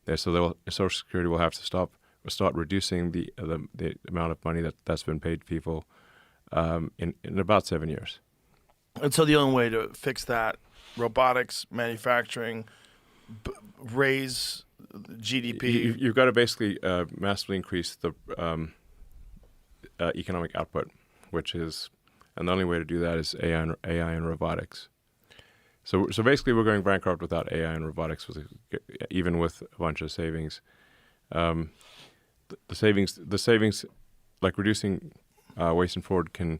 there. So Social Security will have to start reducing the amount of money that's been paid to people in about 7 years. And so the only way to fix that, robotics, manufacturing, raise GDP. You've got to basically massively increase the economic output, and the only way to do that is AI and robotics. So basically, we're going bankrupt without AI and robotics, even with a bunch of savings. The savings, like reducing waste and fraud, can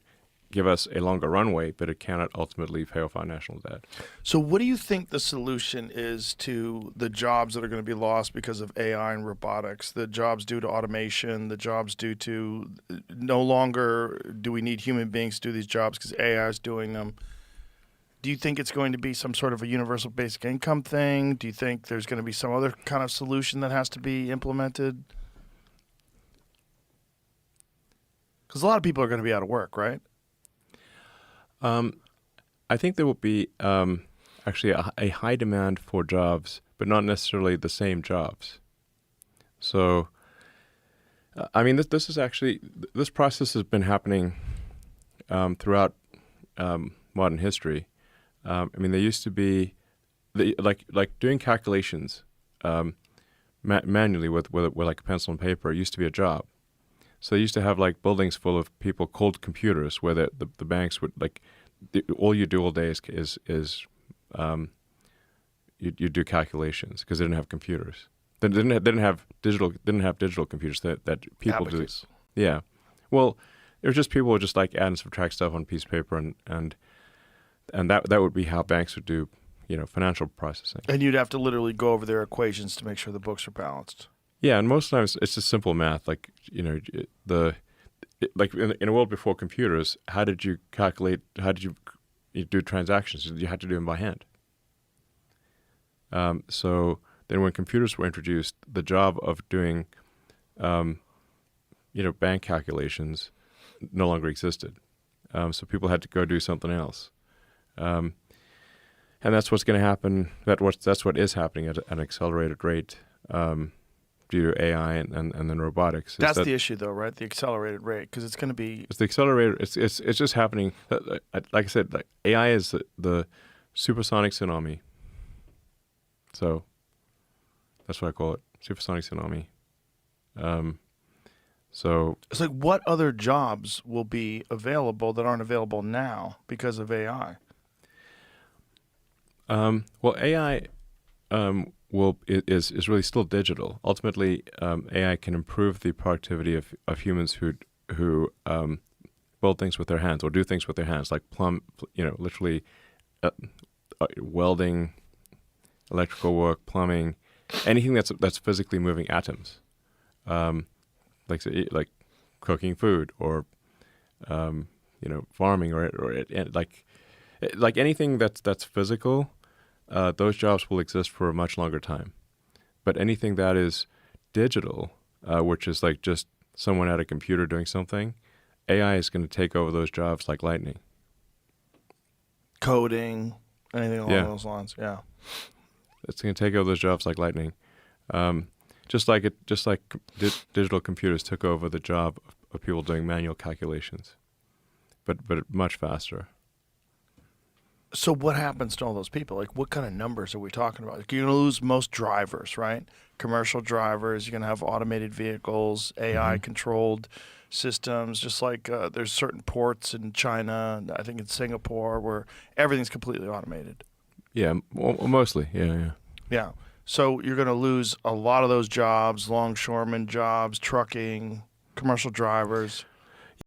give us a longer runway, but it cannot ultimately pay off our national debt. So what do you think the solution is to the jobs that are going to be lost because of AI and robotics, the jobs due to automation, the jobs due to no longer do we need human beings to do these jobs because AI is doing them? Do you think it's going to be some sort of a universal basic income thing? Do you think there's going to be some other kind of solution that has to be implemented? Because a lot of people are going to be out of work, right? I think there will be actually a high demand for jobs, but not necessarily the same jobs. So, I mean, this process has been happening throughout modern history. I mean, there used to be like doing calculations manually with like a pencil and paper. It used to be a job. So they used to have like buildings full of people called computers, where the banks would all you do all day is you do calculations because they didn't have computers. They didn't have digital computers that people Abacus. do. Yeah, well, it was just people would just like add and subtract stuff on a piece of paper, and that would be how banks would do financial processing. And you'd have to literally go over their equations to make sure the books are balanced. Yeah, and most times it's just simple math. Like in a world before computers, how did you calculate? How did you do transactions? You had to do them by hand. So then, when computers were introduced, the job of doing, bank calculations, no longer existed. So people had to go do something else, and that's what's going to happen. That's what is happening at an accelerated rate. Due to AI and then robotics. That's the issue, though, right? The accelerated rate, because it's going to be. It's the accelerator. It's just happening. Like I said, like AI is the supersonic tsunami. So that's what I call it, supersonic tsunami. So it's like, what other jobs will be available that aren't available now because of AI? Well, AI. Is really still digital. Ultimately, AI can improve the productivity of humans who build things with their hands or do things with their hands, like literally welding, electrical work, plumbing, anything that's physically moving atoms, like cooking food or farming or like anything that's physical. Those jobs will exist for a much longer time. But anything that is digital, which is like just someone at a computer doing something, AI is going to take over those jobs like lightning. Coding, anything along those lines, yeah. It's going to take over those jobs like lightning. Just like digital computers took over the job of people doing manual calculations, but much faster. So what happens to all those people? Like, what kind of numbers are we talking about? Like, you're going to lose most drivers, right? Commercial drivers. You're going to have automated vehicles, AI-controlled systems. Just like there's certain ports in China, I think in Singapore, where everything's completely automated. Yeah, mostly. Yeah. Yeah. So you're going to lose a lot of those jobs, longshoremen jobs, trucking, commercial drivers.